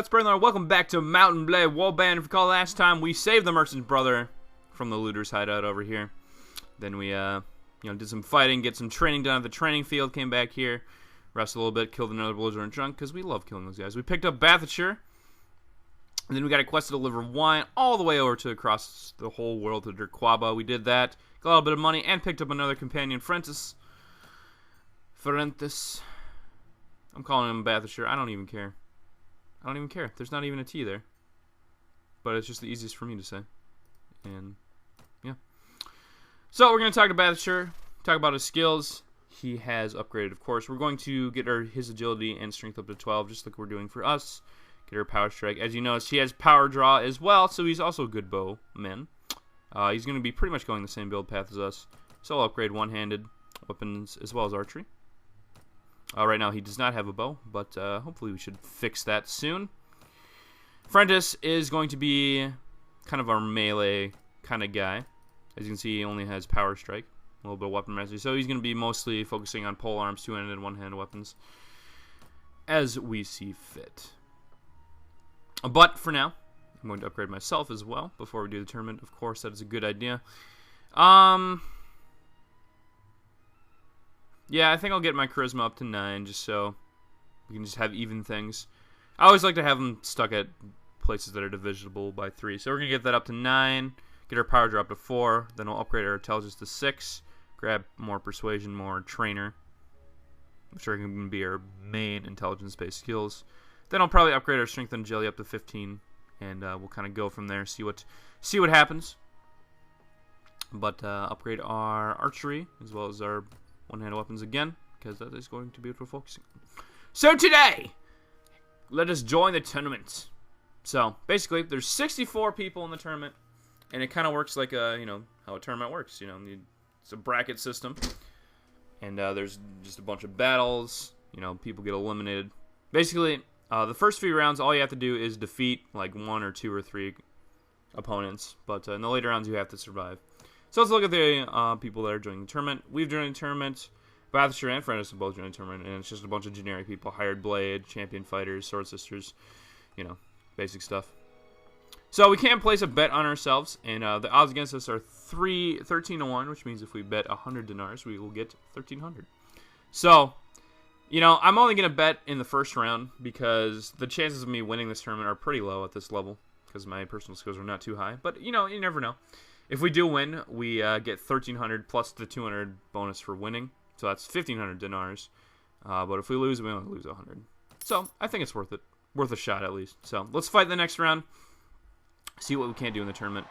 Scouts, Brandon. Welcome back to Mountain Blade Warband. If you recall last time, we saved the merchant's brother from the looter's hideout over here. Then we, did some fighting, get some training done at the training field, came back here, rested a little bit, killed another belligerent drunk, because we love killing those guys. We picked up Bathshire, and then we got a quest to deliver wine all the way over to across the whole world to Derquaba. We did that, got a little bit of money, and picked up another companion, Frentis. I'm calling him Bathshire. I don't even care. There's not even a T there. But it's just the easiest for me to say. And, yeah. So, we're going to talk to Bathshire, talk about his skills. He has upgraded, of course. We're going to get his agility and strength up to 12, just like we're doing for us. Get her power strike. As you notice, he has power draw as well, so he's also a good bowman. He's going to be pretty much going the same build path as us. So, I'll upgrade one-handed weapons as well as archery. Right now, he does not have a bow, but hopefully we should fix that soon. Frentis is going to be kind of our melee kind of guy. As you can see, he only has power strike, a little bit of weapon mastery. So he's going to be mostly focusing on pole arms, two-handed and one-handed weapons, as we see fit. But for now, I'm going to upgrade myself as well before we do the tournament. Of course, that is a good idea. Yeah, I think I'll get my charisma up to 9, just so we can just have even things. I always like to have them stuck at places that are divisible by 3. So we're going to get that up to 9, get our power drop to 4, then we'll upgrade our intelligence to 6, grab more persuasion, more trainer, which are going to be our main intelligence-based skills. Then I'll probably upgrade our strength and agility up to 15, and we'll kind of go from there, see what happens. But upgrade our archery, as well as our one-handed weapons again, because that is going to be what we're focusing on. So today, let us join the tournament. So basically, there's 64 people in the tournament, and it kind of works like how a tournament works. It's a bracket system, and there's just a bunch of battles. People get eliminated. Basically, the first few rounds, all you have to do is defeat like 1 or 2 or 3 opponents, but in the later rounds, you have to survive. So let's look at the people that are joining the tournament. We've joined the tournament. Bathshire and Frentis have both joined the tournament, and it's just a bunch of generic people. Hired Blade, Champion Fighters, Sword Sisters, basic stuff. So we can place a bet on ourselves, and the odds against us are 13-1, which means if we bet 100 dinars, we will get 1,300. So, I'm only going to bet in the first round, because the chances of me winning this tournament are pretty low at this level, because my personal skills are not too high. But, you never know. If we do win, we get 1,300 plus the 200 bonus for winning. So that's 1,500 dinars. But if we lose, we only lose 100. So I think it's worth it. Worth a shot, at least. So let's fight the next round. See what we can do in the tournament.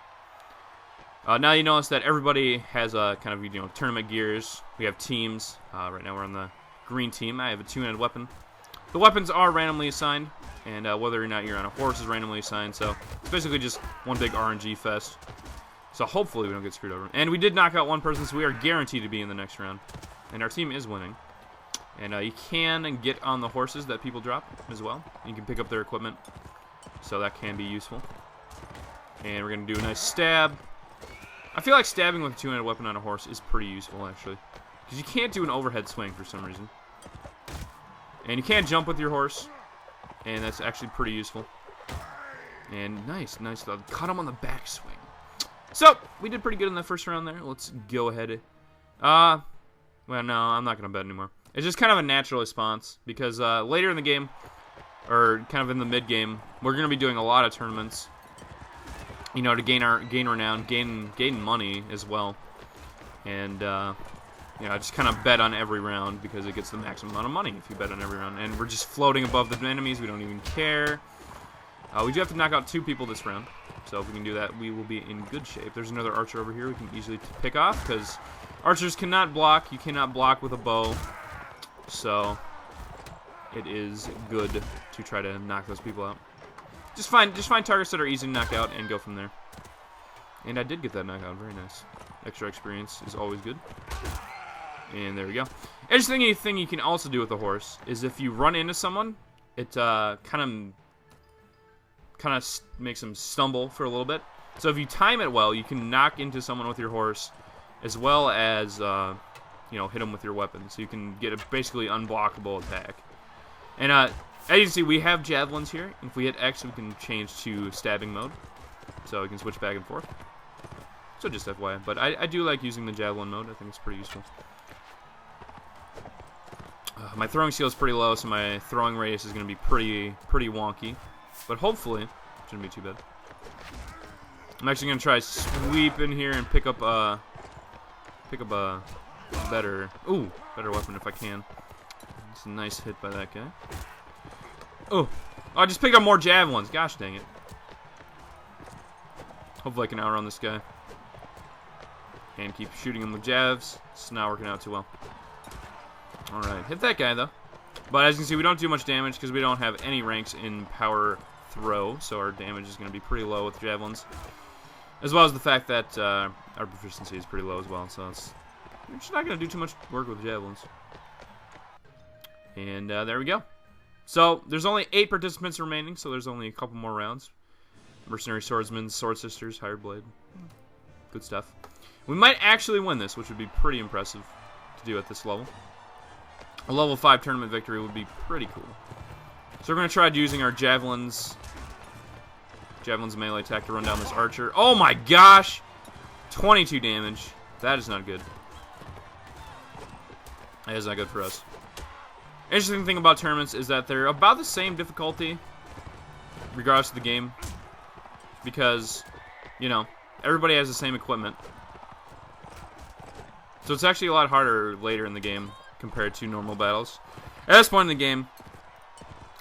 Now you notice that everybody has kind of, tournament gears. We have teams. Right now we're on the green team. I have a two-handed weapon. The weapons are randomly assigned. And whether or not you're on a horse is randomly assigned. So it's basically just one big RNG fest. So hopefully we don't get screwed over. And we did knock out one person, so we are guaranteed to be in the next round. And our team is winning. And you can get on the horses that people drop as well. You can pick up their equipment. So that can be useful. And we're going to do a nice stab. I feel like stabbing with a two-handed weapon on a horse is pretty useful, actually. Because you can't do an overhead swing for some reason. And you can't jump with your horse. And that's actually pretty useful. And nice. Cut him on the backswing. So, we did pretty good in the first round there. Let's go ahead. Well, no, I'm not going to bet anymore. It's just kind of a natural response, because later in the game, or kind of in the mid-game, we're going to be doing a lot of tournaments, to gain renown, gain money as well. And, just kind of bet on every round, because it gets the maximum amount of money if you bet on every round. And we're just floating above the enemies. We don't even care. We do have to knock out 2 people this round. So if we can do that, we will be in good shape. There's another archer over here we can easily pick off, because archers cannot block. You cannot block with a bow. So it is good to try to knock those people out. Just find targets that are easy to knock out and go from there. And I did get that knockout. Very nice. Extra experience is always good. And there we go. Interesting thing you can also do with a horse is if you run into someone, it kind of makes them stumble for a little bit. So if you time it well, you can knock into someone with your horse, as well as hit them with your weapon. So you can get a basically unblockable attack. And As you can see, we have javelins here. If we hit X, we can change to stabbing mode. So we can switch back and forth. So just FYI. But I do like using the javelin mode. I think it's pretty useful. My throwing skill is pretty low, so my throwing radius is going to be pretty wonky. But hopefully, it shouldn't be too bad. I'm actually going to try sweep in here and pick up a better weapon if I can. It's a nice hit by that guy. Oh, I just picked up more javelins. Gosh dang it. Hopefully I can outrun this guy. And keep shooting him with javs. It's not working out too well. Alright, hit that guy though. But as you can see, we don't do much damage because we don't have any ranks in power throw. So our damage is going to be pretty low with javelins. As well as the fact that our proficiency is pretty low as well. So we're just not going to do too much work with javelins. And there we go. So there's only 8 participants remaining. So there's only a couple more rounds. Mercenary swordsmen, sword sisters, higher blade. Good stuff. We might actually win this, which would be pretty impressive to do at this level. A level 5 tournament victory would be pretty cool. So we're going to try using our javelins. Javelin's melee attack to run down this archer. Oh my gosh! 22 damage. That is not good. That is not good for us. Interesting thing about tournaments is that they're about the same difficulty regardless of the game. Because, you know, everybody has the same equipment. So it's actually a lot harder later in the game compared to normal battles. At this point in the game,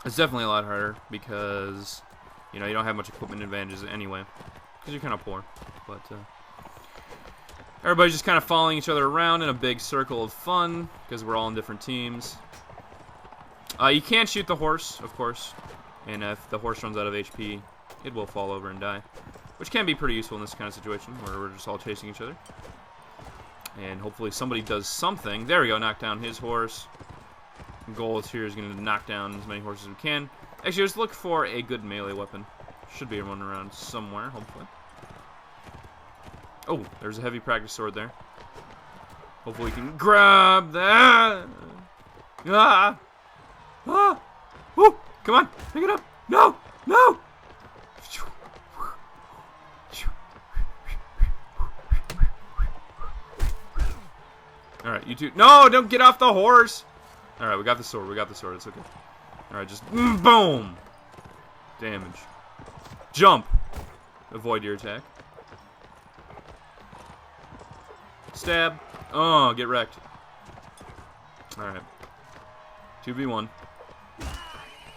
it's definitely a lot harder because, you know, you don't have much equipment advantages anyway. Because you're kind of poor. But, everybody's just kind of following each other around in a big circle of fun because we're all in different teams. You can't shoot the horse, of course. And if the horse runs out of HP, it will fall over and die. Which can be pretty useful in this kind of situation where we're just all chasing each other. And hopefully somebody does something. There we go, knock down his horse. The goal is here is going to knock down as many horses as we can. Actually, just look for a good melee weapon. Should be one around somewhere, hopefully. Oh, there's a heavy practice sword there. Hopefully we can grab that. Ah! Ah! Woo! Come on, pick it up! No! No! Alright, you two. No, don't get off the horse! Alright, we got the sword. We got the sword. It's okay. Alright, just boom! Damage. Jump! Avoid your attack. Stab. Oh, get wrecked. Alright. 2v1.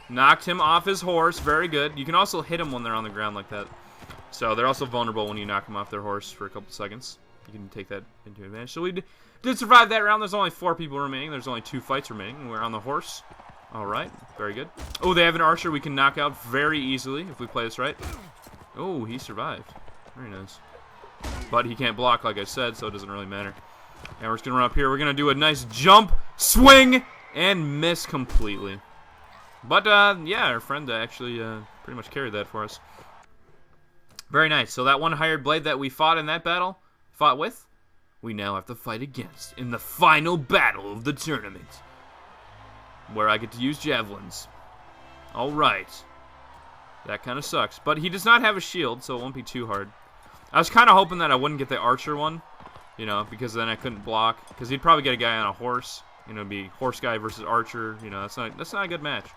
Knocked him off his horse. Very good. You can also hit them when they're on the ground like that. So they're also vulnerable when you knock them off their horse for a couple seconds. You can take that into advantage. So we did survive that round. There's only 4 people remaining. There's only 2 fights remaining. We're on the horse. Alright. Very good. Oh, they have an archer we can knock out very easily if we play this right. Oh, he survived. Very nice. But he can't block, like I said, so it doesn't really matter. And we're just going to run up here. We're going to do a nice jump, swing, and miss completely. But, yeah, our friend actually pretty much carried that for us. Very nice. So that one hired blade that we fought in that battle, we now have to fight against in the final battle of the tournament. Where I get to use javelins. Alright. That kind of sucks. But he does not have a shield, so it won't be too hard. I was kind of hoping that I wouldn't get the archer one. You know, because then I couldn't block. Because he'd probably get a guy on a horse. You know, it'd be horse guy versus archer. You know, that's not a good match.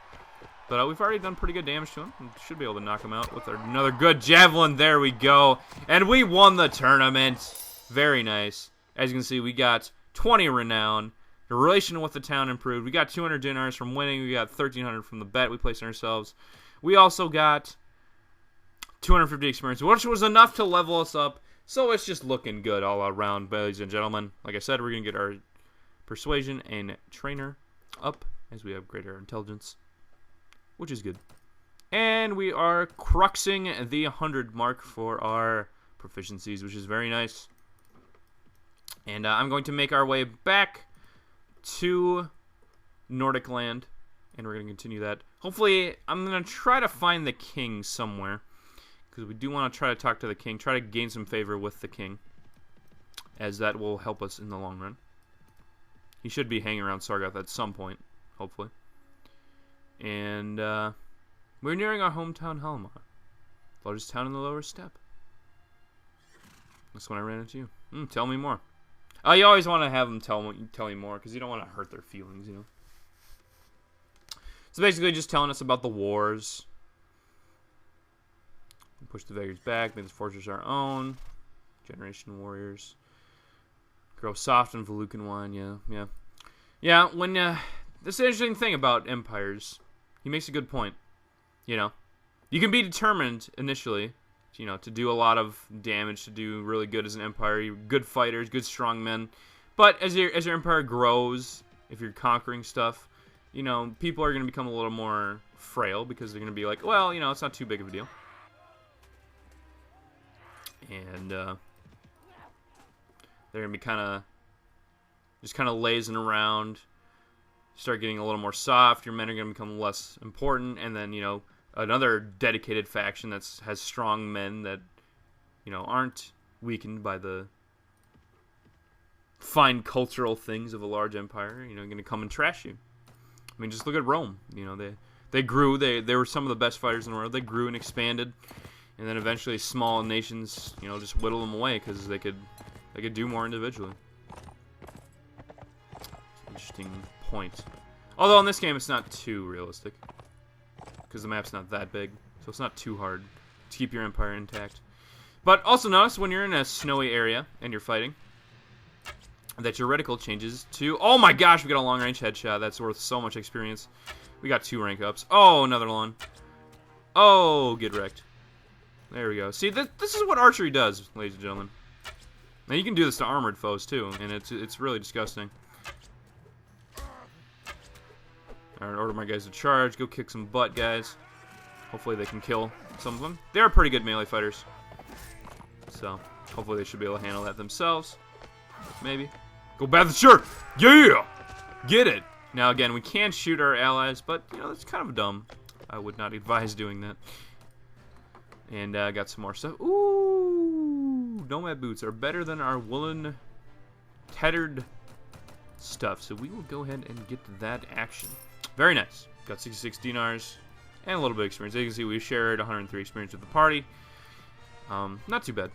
But we've already done pretty good damage to him. We should be able to knock him out with another good javelin. There we go. And we won the tournament. Very nice. As you can see, we got 20 renown. The relation with the town improved. We got 200 dinars from winning. We got 1,300 from the bet we placed on ourselves. We also got 250 experience, which was enough to level us up. So it's just looking good all around, ladies and gentlemen. Like I said, we're going to get our persuasion and trainer up as we upgrade our intelligence, which is good. And we are cruxing the 100 mark for our proficiencies, which is very nice. And I'm going to make our way back to Nordic land, and we're going to continue that. Hopefully, I'm going to try to find the king somewhere, because we do want to try to talk to the king, try to gain some favor with the king, as that will help us in the long run. He should be hanging around Sargoth at some point, hopefully. And we're nearing our hometown, Halmar. Largest town in the lower steppe. That's when I ran into you. Tell me more. Oh, you always want to have them tell you more, because you don't want to hurt their feelings, you know. So basically just telling us about the wars. Push the Vaegirs back, make this fortress our own. Generation warriors. Grow soft and Volucan wine, yeah. Yeah, when, this is the interesting thing about empires. He makes a good point. You know, you can be determined initially, you know, to do a lot of damage, to do really good as an empire. You're good fighters, good strong men. But as your empire grows, if you're conquering stuff, you know, people are going to become a little more frail because they're going to be like, well, you know, it's not too big of a deal. And they're going to be just kind of lazing around, start getting a little more soft. Your men are going to become less important, and then, you know, another dedicated faction that has strong men that, you know, aren't weakened by the fine cultural things of a large empire, you know, going to come and trash you. I mean, just look at Rome. You know, they grew. They were some of the best fighters in the world. They grew and expanded, and then eventually small nations, you know, just whittle them away because they could do more individually. Interesting point. Although in this game it's not too realistic, because the map's not that big, so it's not too hard to keep your empire intact. But also notice when you're in a snowy area and you're fighting, that your reticle changes to... Oh my gosh, we got a long-range headshot. That's worth so much experience. We got 2 rank ups. Oh, another one. Oh, get wrecked. There we go. See, this is what archery does, ladies and gentlemen. Now you can do this to armored foes too, and it's really disgusting. Alright, order my guys to charge. Go kick some butt, guys. Hopefully they can kill some of them. They are pretty good melee fighters. So, hopefully they should be able to handle that themselves. Maybe. Go bat the shirt! Yeah! Get it! Now, again, we can shoot our allies, but, you know, that's kind of dumb. I would not advise doing that. And got some more stuff. Ooh! Nomad boots are better than our woolen tattered stuff. So we will go ahead and get that action. Very nice. Got 66 dinars and a little bit of experience. As you can see, we shared 103 experience with the party. Not too bad.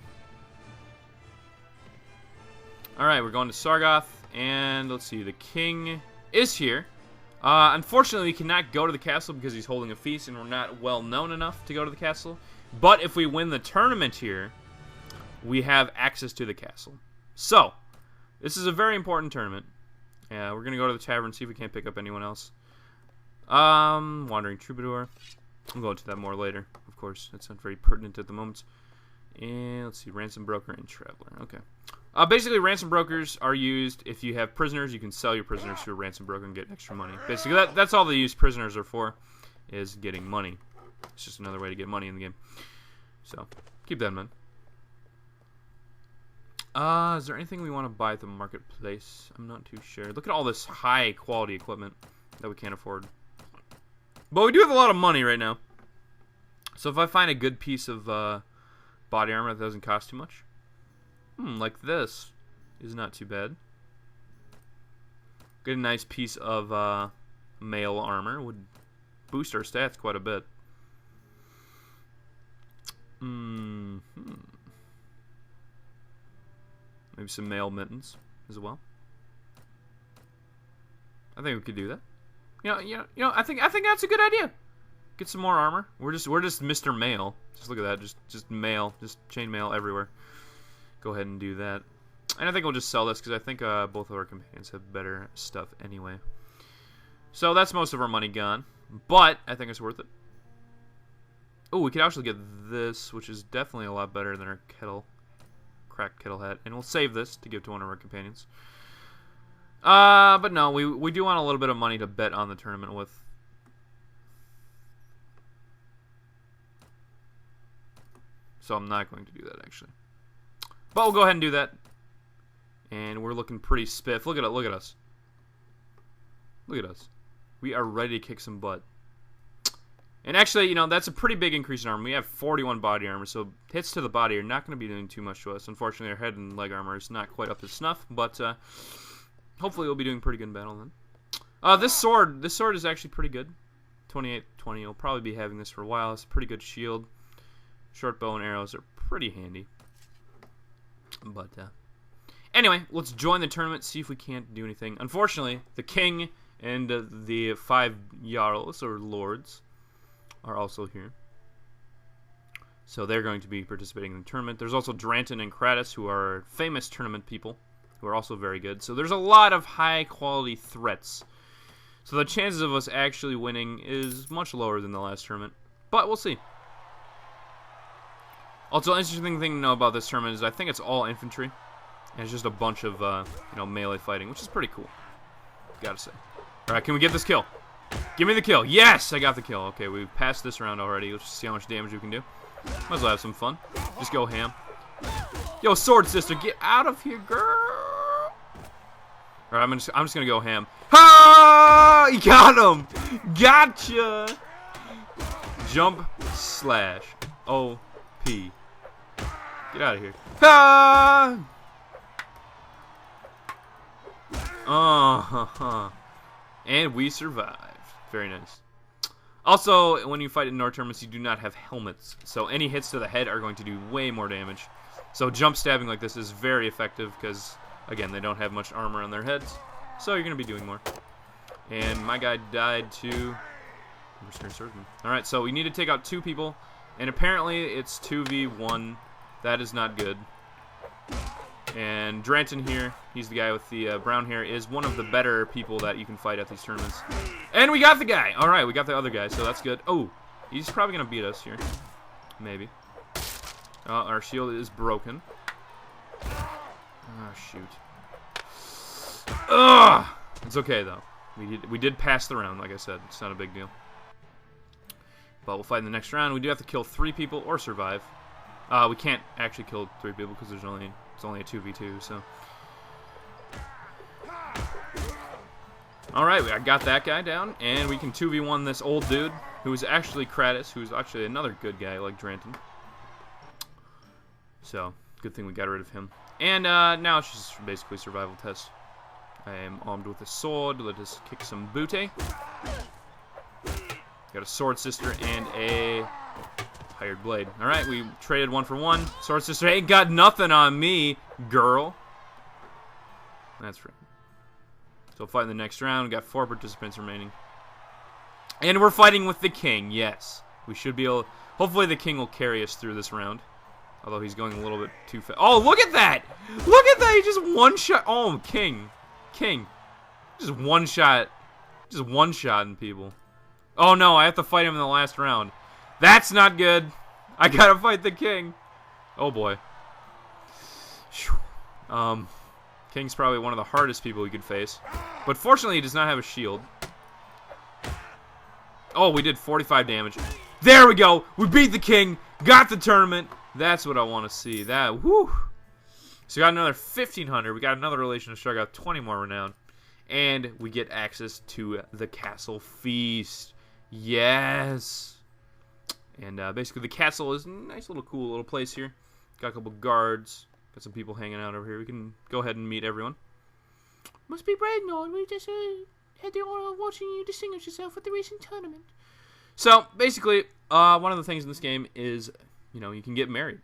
Alright, we're going to Sargoth, and let's see, the king is here. Unfortunately, we cannot go to the castle because he's holding a feast, and we're not well known enough to go to the castle. But if we win the tournament here, we have access to the castle. So, this is a very important tournament. We're going to go to the tavern, see if we can't pick up anyone else. Wandering Troubadour. I'll go into that more later, of course. That's not very pertinent at the moment. And let's see, Ransom Broker and Traveler. Okay. Basically, ransom brokers are used if you have prisoners. You can sell your prisoners to a ransom broker and get extra money. Basically, that's all they use prisoners are for, is getting money. It's just another way to get money in the game. So, keep that in mind. Is there anything we want to buy at the marketplace? I'm not too sure. Look at all this high-quality equipment that we can't afford. But we do have a lot of money right now. So if I find a good piece of body armor that doesn't cost too much, like this is not too bad. Get a nice piece of mail armor would boost our stats quite a bit. Maybe some mail mittens as well. I think we could do that. You know. I think that's a good idea. Get some more armor. We're just Mr. Mail. Just look at that. Just mail. Just chain mail everywhere. Go ahead and do that. And I think we'll just sell this because I think both of our companions have better stuff anyway. So that's most of our money gone. But I think it's worth it. Oh, we could actually get this, which is definitely a lot better than our cracked kettle hat. And we'll save this to give to one of our companions. But no, we do want a little bit of money to bet on the tournament with. So I'm not going to do that, actually. But we'll go ahead and do that. And we're looking pretty spiff. Look at it. Look at us. Look at us. We are ready to kick some butt. And actually, you know, that's a pretty big increase in armor. We have 41 body armor, so hits to the body are not going to be doing too much to us. Unfortunately, our head and leg armor is not quite up to snuff, but hopefully we'll be doing pretty good in battle then. This sword is actually pretty good. 2820. I'll probably be having this for a while. It's a pretty good shield. Short bow and arrows are pretty handy. But, anyway, let's join the tournament, see if we can't do anything. Unfortunately, the king and the 5 jarls, or lords, are also here. So they're going to be participating in the tournament. There's also Dranton and Kratos, who are famous tournament people, who are also very good. So there's a lot of high-quality threats. So the chances of us actually winning is much lower than the last tournament. But we'll see. Also, an interesting thing to know about this tournament is I think it's all infantry. And it's just a bunch of, melee fighting, which is pretty cool. Gotta say. Alright, can we get this kill? Give me the kill. Yes, I got the kill. Okay, we passed this round already. Let's just see how much damage we can do. Might as well have some fun. Just go ham. Yo, sword sister, get out of here, girl. Alright, I'm just gonna go ham. Ha! You got him! Gotcha! Jump slash. O-P. Get out of here. Ha! And we survived. Very nice. Also, when you fight in Nord tournaments, you do not have helmets, so any hits to the head are going to do way more damage. So jump stabbing like this is very effective because, again, they don't have much armor on their heads, so you're going to be doing more. And my guy died to Return Swordsman. Alright, so we need to take out 2 people, and apparently it's 2v1. That is not good. And Dranton here, he's the guy with the brown hair, is one of the better people that you can fight at these tournaments. And we got the guy! Alright, we got the other guy, so that's good. Oh, he's probably going to beat us here. Maybe. Our shield is broken. Oh, shoot. Ugh! It's okay, though. We did pass the round, like I said. It's not a big deal. But we'll fight in the next round. We do have to kill 3 people or survive. We can't actually kill 3 people because it's only a 2v2, so. Alright, I got that guy down, and we can 2v1 this old dude, who is actually Kratos, who's actually another good guy like Dranton. So, good thing we got rid of him. And now it's just basically a survival test. I am armed with a sword. Let us kick some booty. Got a sword sister and a hired blade. Alright, we traded 1 for 1. Sword sister ain't got nothing on me, girl. That's right. So we'll fight in the next round. We got 4 participants remaining. And we're fighting with the king, yes. We should be able... Hopefully the king will carry us through this round. Although he's going a little bit too fast. Oh, look at that! Look at that! He just one-shot... Oh, king. King. Just one-shot. Just one-shotting people. Oh, no, I have to fight him in the last round. That's not good. I gotta fight the king. Oh, boy. King's probably one of the hardest people we could face. But fortunately, he does not have a shield. Oh, we did 45 damage. There we go. We beat the king. Got the tournament. That's what I want to see. That, whew. So we got another 1,500. We got another relation to Sargoth, 20 more renown. And we get access to the castle feast. Yes. And basically the castle is a nice little cool little place here. Got a couple guards. Got some people hanging out over here. We can go ahead and meet everyone. Must be Brad Nord. We just had the honor of watching you distinguish yourself at the recent tournament. So, basically, one of the things in this game is, you can get married.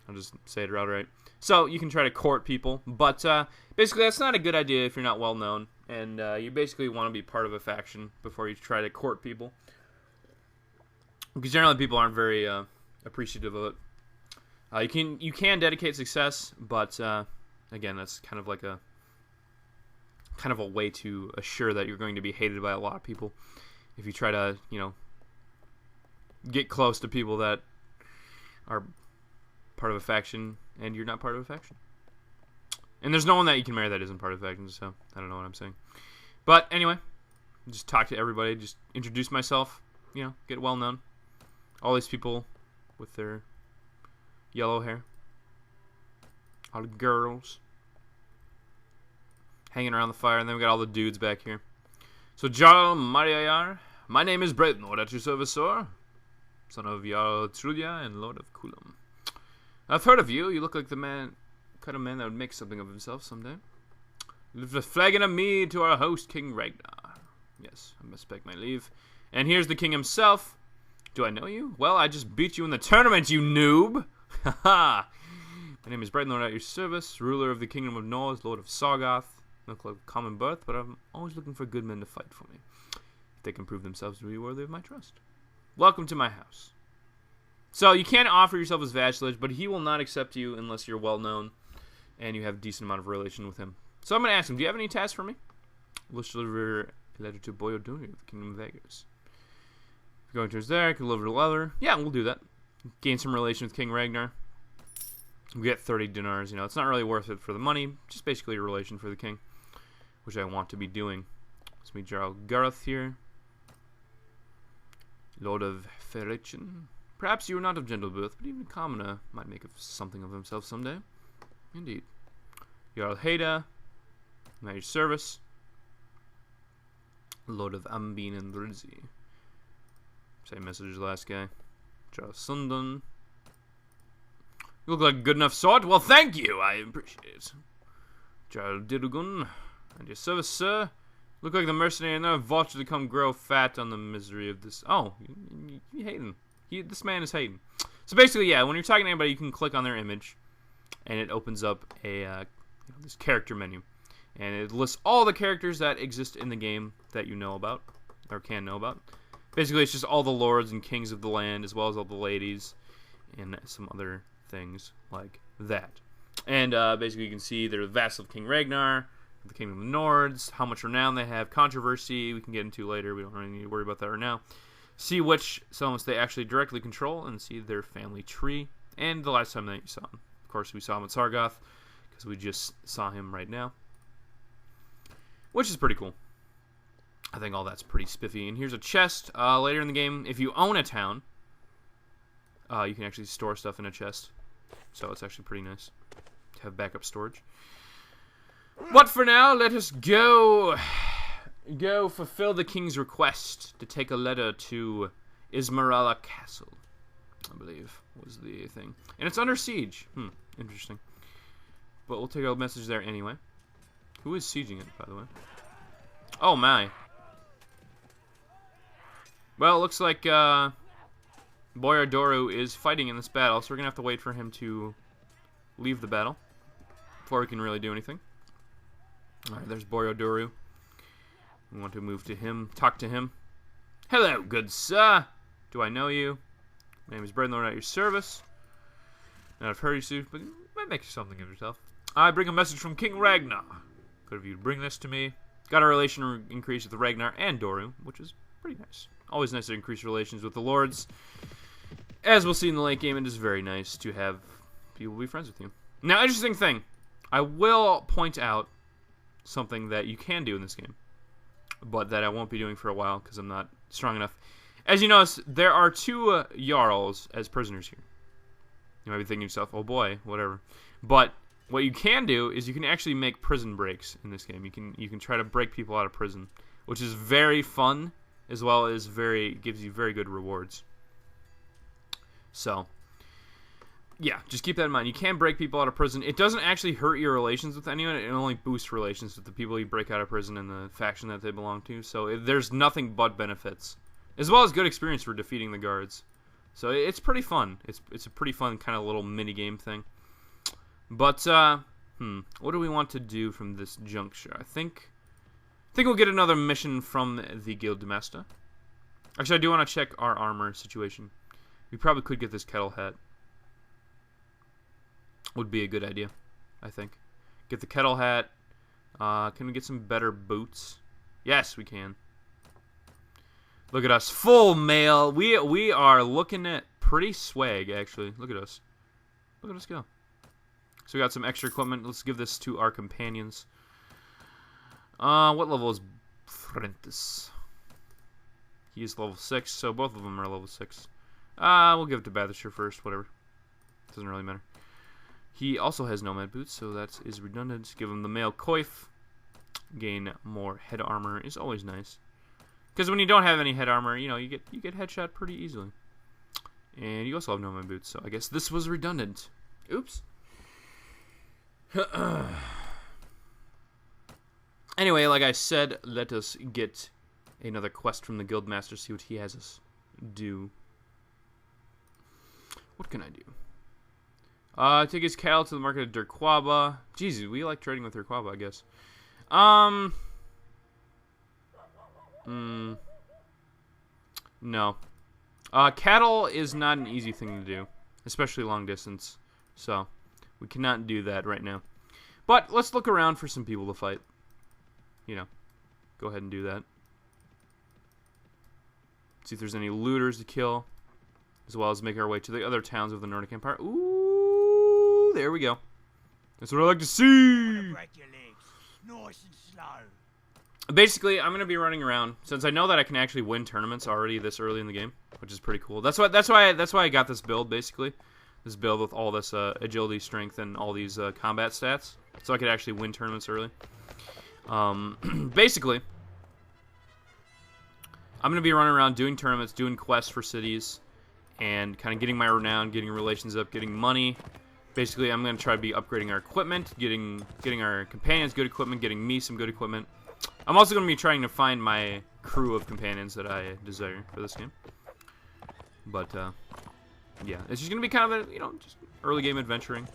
I'll just say it outright. So, you can try to court people, but basically that's not a good idea if you're not well known. And you basically want to be part of a faction before you try to court people. Because generally people aren't very appreciative of it. You can dedicate success, but again, that's kind of like a way to assure that you're going to be hated by a lot of people if you try to get close to people that are part of a faction and you're not part of a faction. And there's no one that you can marry that isn't part of a faction, so I don't know what I'm saying. But anyway, just talk to everybody, just introduce myself, get well known. All these people with their yellow hair. All the girls hanging around the fire, and then we got all the dudes back here. So, Jarl Mariayar, my name is Brad Nord at your service, sir. Son of Jarl Trudia and Lord of Kulam. I've heard of you. You look like the kind of man that would make something of himself someday. Lift a flagon of mead to our host, King Ragnar. Yes, I must beg my leave. And here's the king himself. Do I know you? Well, I just beat you in the tournament, you noob. Haha. My name is Brighton, Lord at your service, ruler of the kingdom of North, lord of Sargoth. No common birth, but I'm always looking for good men to fight for me. If they can prove themselves to be worthy of my trust. Welcome to my house. So you can offer yourself as vassalage, but he will not accept you unless you're well known and you have a decent amount of relation with him. So I'm going to ask him, do you have any tasks for me? Let's deliver a letter to Boyoduri of the kingdom of Vagos. Going towards there, I can deliver the letter. Yeah, we'll do that. Gain some relation with King Ragnar. We get 30 dinars. You know, it's not really worth it for the money. Just basically a relation for the king, which I want to be doing. Let's meet Jarl Gareth here. Lord of Ferrechin. Perhaps you are not of gentle birth, but even a commoner might make something of himself someday. Indeed. Jarl Haida. I'm at your service. Lord of Ambeen and Drizzy. Same message as the last guy. Jarl Sundon. You look like a good enough sword. Well, thank you. I appreciate it. Jarl Didugun. And your service, sir. Look like the mercenary and they're vulture to come grow fat on the misery of this. Oh, you hating. This man is hating. So basically, yeah, when you're talking to anybody, you can click on their image, and it opens up a this character menu, and it lists all the characters that exist in the game that you know about or can know about. Basically, it's just all the lords and kings of the land, as well as all the ladies, and some other things like that. And basically, you can see they're the vassal of King Ragnar, the kingdom of the Nords, how much renown they have, controversy we can get into later. We don't really need to worry about that right now. See which settlements they actually directly control, and see their family tree. And the last time that you saw him. Of course, we saw him at Sargoth, because we just saw him right now. Which is pretty cool. I think all that's pretty spiffy. And here's a chest. Later in the game, if you own a town, you can actually store stuff in a chest. So it's actually pretty nice to have backup storage. But for now, let us go fulfill the king's request to take a letter to Ismarala Castle, I believe was the thing. And it's under siege. Interesting. But we'll take a message there anyway. Who is sieging it, by the way? Oh, my. Well, it looks like Boyardoru is fighting in this battle, so we're going to have to wait for him to leave the battle before we can really do anything. Alright, there's Boyardoru. We want to move to him, talk to him. Hello, good sir. Do I know you? My name is Brendan at your service. Now I've heard you soon, but you might make something of yourself. I bring a message from King Ragnar. Good of you to bring this to me. Got a relation increase with Ragnar and Doru, which is pretty nice. Always nice to increase relations with the lords. As we'll see in the late game, it is very nice to have people be friends with you. Now, interesting thing. I will point out something that you can do in this game, but that I won't be doing for a while because I'm not strong enough. As you notice, there are two Jarls as prisoners here. You might be thinking to yourself, oh boy, whatever. But what you can do is you can actually make prison breaks in this game. You can try to break people out of prison, which is very fun, as well as gives you very good rewards. So, yeah, just keep that in mind. You can break people out of prison. It doesn't actually hurt your relations with anyone. It only boosts relations with the people you break out of prison and the faction that they belong to. So there's nothing but benefits, as well as good experience for defeating the guards. So it's pretty fun. It's a pretty fun kind of little mini game thing. But what do we want to do from this juncture? I think we'll get another mission from the Guildmaster. Actually, I do want to check our armor situation. We probably could get this kettle hat. Would be a good idea, I think. Get the kettle hat. Can we get some better boots? Yes, we can. Look at us, full mail. We are looking at pretty swag, actually. Look at us. Look at us go. So we got some extra equipment. Let's give this to our companions. What level is Frentis? He is level 6, so both of them are level 6. We'll give it to Bathisher first, whatever. Doesn't really matter. He also has nomad boots, so that is redundant. Give him the mail coif. Gain more head armor is always nice. Because when you don't have any head armor, you know, you get headshot pretty easily. And you also have nomad boots, so I guess this was redundant. Oops. Anyway, like I said, let us get another quest from the Guildmaster, see what he has us do. What can I do? Take his cattle to the market of Durquaba. Jesus, we like trading with Durquaba, I guess. No. Cattle is not an easy thing to do, especially long distance. So, we cannot do that right now. But let's look around for some people to fight. You know, go ahead and do that. See if there's any looters to kill, as well as make our way to the other towns of the Nordic Empire. Ooh, there we go. That's what I like to see. Basically, I'm gonna be running around since I know that I can actually win tournaments already this early in the game, which is pretty cool. That's why I got this build basically, this build with all this agility, strength, and all these combat stats, so I could actually win tournaments early. Basically, I'm gonna be running around doing tournaments, doing quests for cities, and kind of getting my renown, getting relations up, getting money. Basically, I'm gonna try to be upgrading our equipment, getting our companions good equipment, getting me some good equipment. I'm also going to be trying to find my crew of companions that I desire for this game. But, yeah, it's just going to be kind of a, you know, just early game adventuring.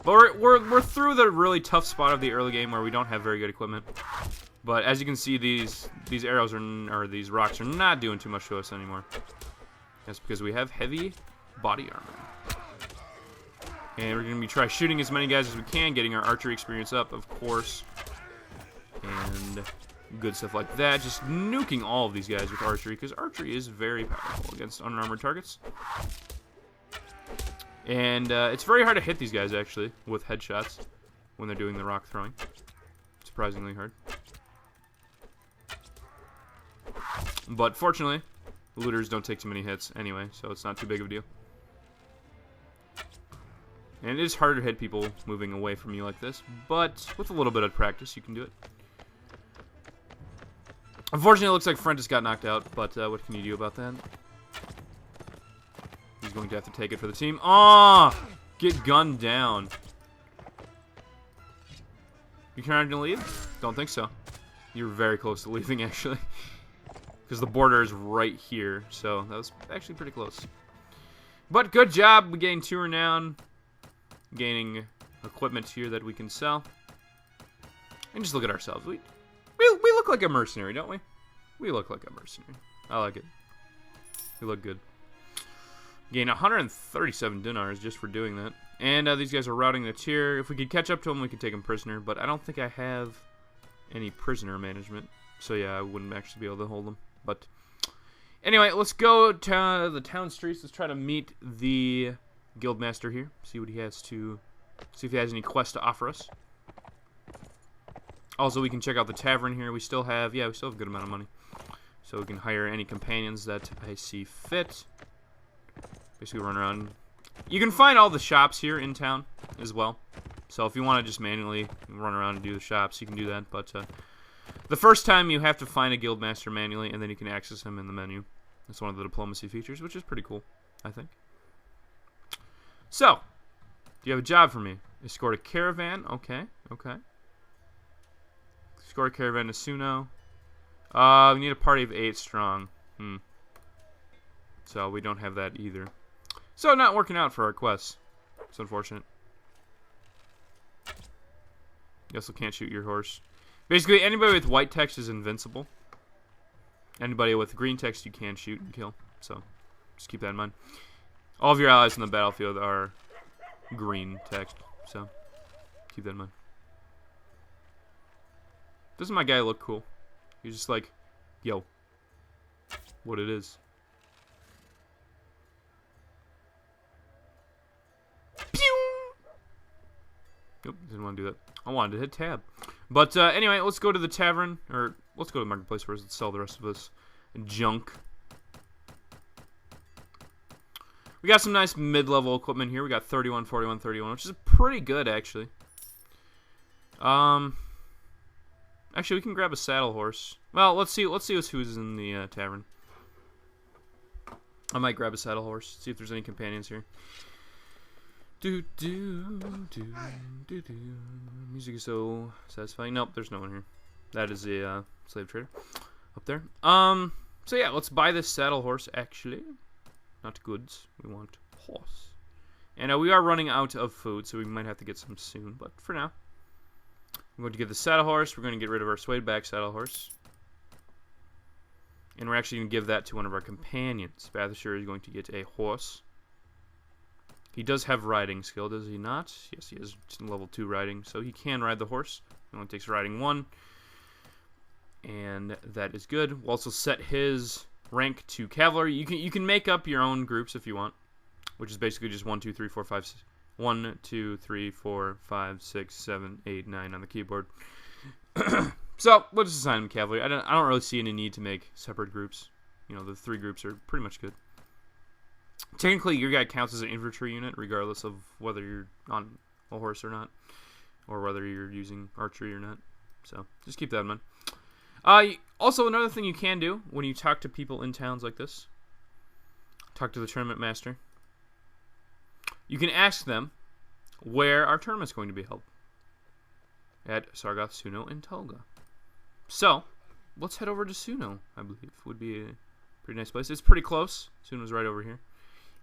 But we're through the really tough spot of the early game where we don't have very good equipment. But as you can see, these arrows or these rocks are not doing too much to us anymore. That's because we have heavy body armor. And we're going to be trying shooting as many guys as we can, getting our archery experience up, of course. And good stuff like that. Just nuking all of these guys with archery, because archery is very powerful against unarmored targets. And it's very hard to hit these guys, actually, with headshots when they're doing the rock throwing. Surprisingly hard. But fortunately, looters don't take too many hits anyway, so it's not too big of a deal. And it is harder to hit people moving away from you like this, but with a little bit of practice, you can do it. Unfortunately, it looks like Frentis got knocked out, but what can you do about that? He's going to have to take it for the team. Oh! Get gunned down. You trying to leave? Don't think so. You're very close to leaving, actually. Because the border is right here, so that was actually pretty close. But good job. We gained 2 renown. Gaining equipment here that we can sell. And just look at ourselves. We look like a mercenary, don't we? We look like a mercenary. I like it. We look good. Gain 137 dinars just for doing that. And these guys are routing the tier. If we could catch up to them, we could take them prisoner. But I don't think I have any prisoner management. So yeah, I wouldn't actually be able to hold them. But anyway, let's go to the town streets. Let's try to meet the Guildmaster here. See what he has to... See if he has any quests to offer us. Also, we can check out the tavern here. We still have... Yeah, we still have a good amount of money. So we can hire any companions that I see fit. Basically run around. You can find all the shops here in town as well. So if you want to just manually run around and do the shops, you can do that. But the first time you have to find a Guildmaster manually, and then you can access him in the menu. That's one of the diplomacy features, which is pretty cool, I think. So, do you have a job for me? Escort a caravan. Okay, okay. Escort a caravan to Sunno. We need a party of 8 strong. So we don't have that either. So not working out for our quests. It's unfortunate. Guess we can't shoot your horse. Basically, anybody with white text is invincible. Anybody with green text you can shoot and kill. So just keep that in mind. All of your allies in the battlefield are green text. So keep that in mind. Doesn't my guy look cool? He's just like, yo, what it is. Nope, didn't want to do that. I wanted to hit tab. But anyway, let's go to the tavern, or let's go to the marketplace first. Let's sell the rest of this junk. We got some nice mid-level equipment here. We got 31, 41, 31, which is pretty good, actually. Actually, we can grab a saddle horse. Well, let's see who's in the tavern. I might grab a saddle horse. See if there's any companions here. Music is so satisfying. Nope, there's no one here. That is a slave trader. up there. So yeah, let's buy this saddle horse, actually. Not goods. We want horse. And we are running out of food, so we might have to get some soon. But for now, I'm going to get the saddle horse. We're going to get rid of our swayed back saddle horse. And we're actually going to give that to one of our companions. Bathshire is going to get a horse. He does have riding skill, does he not? Yes, he has level 2 riding, so he can ride the horse. It only takes riding 1. And that is good. We'll also set his rank to cavalry. You can make up your own groups if you want, which is basically just 1, 2, 3, 4, 5, 6. 1, 2, 3, 4, 5, 6, 7, 8, 9 on the keyboard. So we'll just assign him cavalry. I don't really see any need to make separate groups. You know, the 3 groups are pretty much good. Technically, your guy counts as an infantry unit, regardless of whether you're on a horse or not, or whether you're using archery or not. So just keep that in mind. Also, another thing you can do when you talk to people in towns like this, talk to the tournament master, you can ask them where our tournament's going to be held. At Sargoth, Sunno, and Tulga. So, let's head over to Sunno, I believe. Would be a pretty nice place. It's pretty close. Sunno's right over here.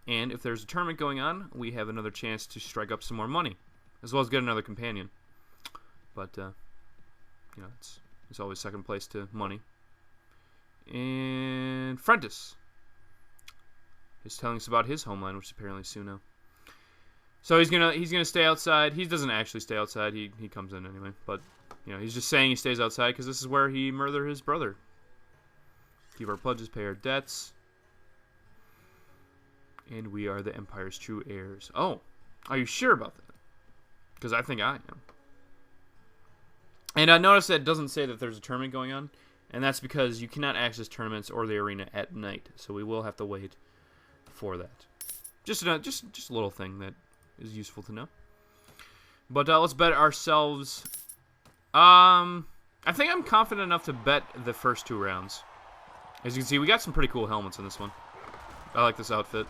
And if there's a tournament going on, we have another chance to strike up some more money, as well as get another companion. But, you know, it's always second place to money. And Frentis is telling us about his homeland, which is apparently Sunno. So he's gonna stay outside. He doesn't actually stay outside. He comes in anyway. But you know, he's just saying he stays outside because this is where he murdered his brother. Keep our pledges, pay our debts, and we are the Empire's true heirs. Oh, are you sure about that? Because I think I am. And I noticed that it doesn't say that there's a tournament going on, and that's because you cannot access tournaments or the arena at night. So we will have to wait for that. Just a little thing that is useful to know. But let's bet ourselves. I think I'm confident enough to bet the first 2 rounds. As you can see, we got some pretty cool helmets in this one. I like this outfit.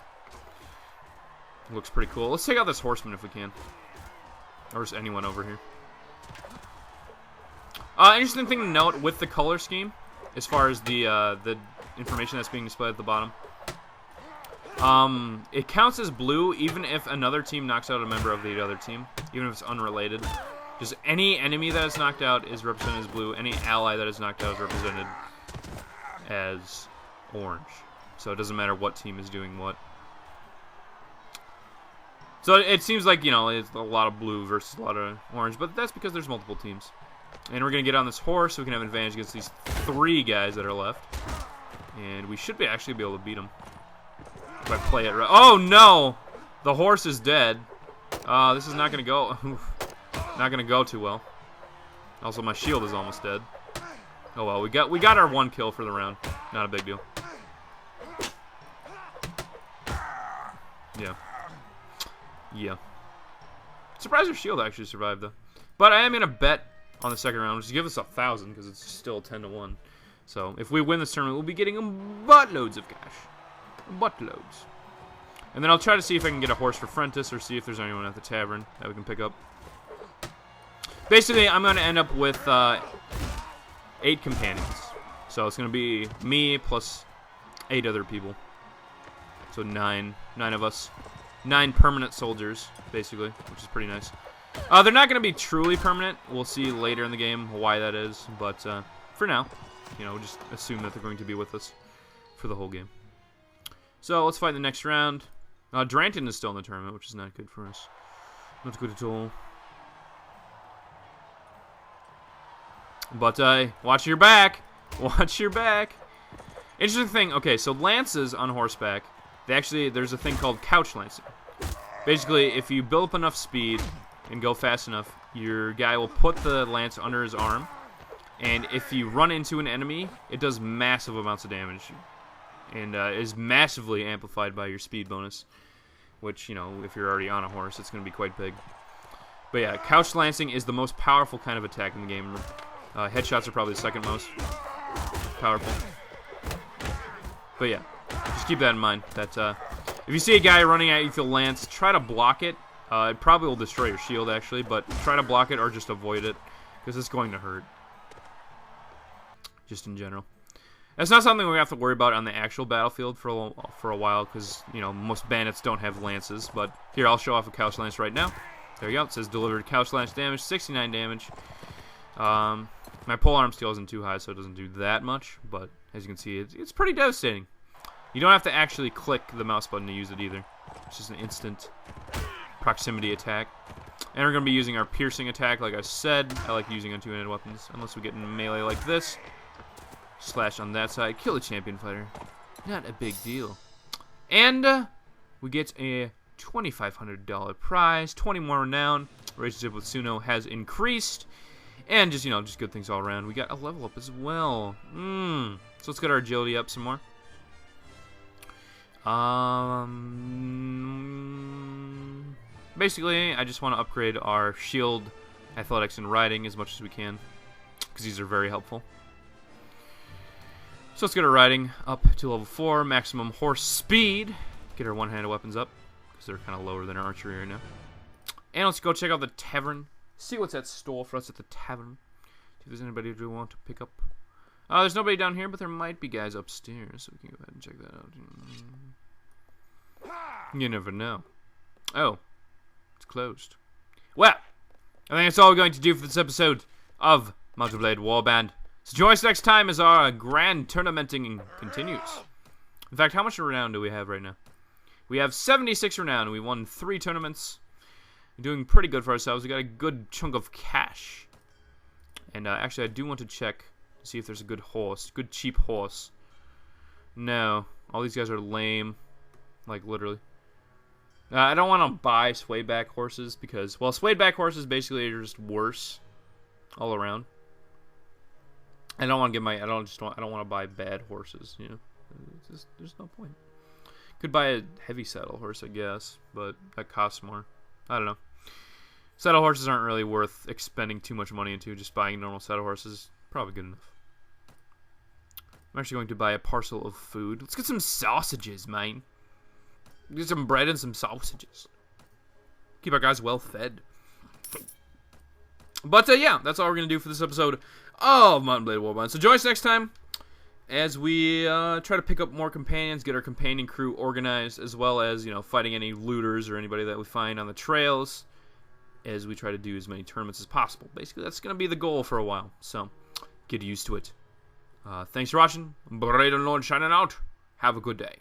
Looks pretty cool. Let's take out this horseman if we can. Or just anyone over here. Interesting thing to note with the color scheme, as far as the information that's being displayed at the bottom. It counts as blue even if another team knocks out a member of the other team, even if it's unrelated. Just any enemy that is knocked out is represented as blue. Any ally that is knocked out is represented as orange. So it doesn't matter what team is doing what. So it seems like, you know, it's a lot of blue versus a lot of orange, but that's because there's multiple teams. And we're going to get on this horse so we can have an advantage against these 3 guys that are left. And we should actually be able to beat them. If I play it right. Oh no! The horse is dead. This is not gonna go. Not gonna go too well. Also, my shield is almost dead. Oh well, we got our 1 kill for the round. Not a big deal. Yeah. Surprised our shield actually survived though. But I am gonna bet on the second round, which is give us 1,000 because it's still 10-1. So if we win this tournament, we'll be getting buttloads of cash. Buttloads. And then I'll try to see if I can get a horse for Frentis or see if there's anyone at the tavern that we can pick up. Basically, I'm going to end up with 8 companions. So it's going to be me plus 8 other people. So 9 of us. 9 permanent soldiers, basically, which is pretty nice. They're not going to be truly permanent. We'll see later in the game why that is. But for now, you know, just assume that they're going to be with us for the whole game. So let's fight the next round. Dranton is still in the tournament, which is not good for us. Not good at all. But watch your back. Watch your back. Interesting thing. Okay, so lances on horseback, there's a thing called couch lancing. Basically, if you build up enough speed and go fast enough, your guy will put the lance under his arm, and if you run into an enemy, it does massive amounts of damage. And is massively amplified by your speed bonus, which, you know, if you're already on a horse, it's going to be quite big. But yeah, couch lancing is the most powerful kind of attack in the game. Headshots are probably the second most powerful. But yeah, just keep that in mind. That if you see a guy running at you with a lance, try to block it. It probably will destroy your shield, actually, but try to block it or just avoid it, because it's going to hurt. Just in general. It's not something we have to worry about on the actual battlefield for a while, because, you know, most bandits don't have lances. But here, I'll show off a couch lance right now. There you go. It says delivered couch lance damage, 69 damage. My polearm steel isn't too high, so it doesn't do that much. But as you can see, it's pretty devastating. You don't have to actually click the mouse button to use it either. It's just an instant proximity attack. And we're going to be using our piercing attack, like I said. I like using on two-handed weapons, unless we get in melee like this. Slash on that side. Kill a champion fighter. Not a big deal. And we get a $2,500 prize. 20 more renown. Relationship with Sunno has increased. And just, you know, just good things all around. We got a level up as well. So let's get our agility up some more. Basically, I just want to upgrade our shield, athletics, and riding as much as we can, because these are very helpful. So let's get our riding up to level 4, maximum horse speed. Get our one-handed weapons up, because they're kind of lower than our archery right now. And let's go check out the tavern. See what's at store for us at the tavern. See if there's anybody we want to pick up. There's nobody down here, but there might be guys upstairs, so we can go ahead and check that out. You never know. Oh, it's closed. Well, I think that's all we're going to do for this episode of Multiblade Warband. So join us next time as our grand tournamenting continues. In fact, how much renown do we have right now? We have 76 renown. We won 3 tournaments. We're doing pretty good for ourselves. We got a good chunk of cash. And actually, I do want to check to see if there's a good horse. Good cheap horse. No. All these guys are lame. Like, literally. I don't want to buy sway back horses because, well, sway back horses basically are just worse all around. I don't want to get I don't want to buy bad horses, you know. There's no point. Could buy a heavy saddle horse, I guess, but that costs more. I don't know. Saddle horses aren't really worth expending too much money into. Just buying normal saddle horses, probably good enough. I'm actually going to buy a parcel of food. Let's get some sausages, man. Get some bread and some sausages. Keep our guys well fed. But yeah, that's all we're going to do for this episode of Mountain Blade Warband. So join us next time as we try to pick up more companions, get our companion crew organized, as well as, you know, fighting any looters or anybody that we find on the trails, as we try to do as many tournaments as possible. Basically, that's going to be the goal for a while. So get used to it. Thanks for watching. Blade and Lord shining out. Have a good day.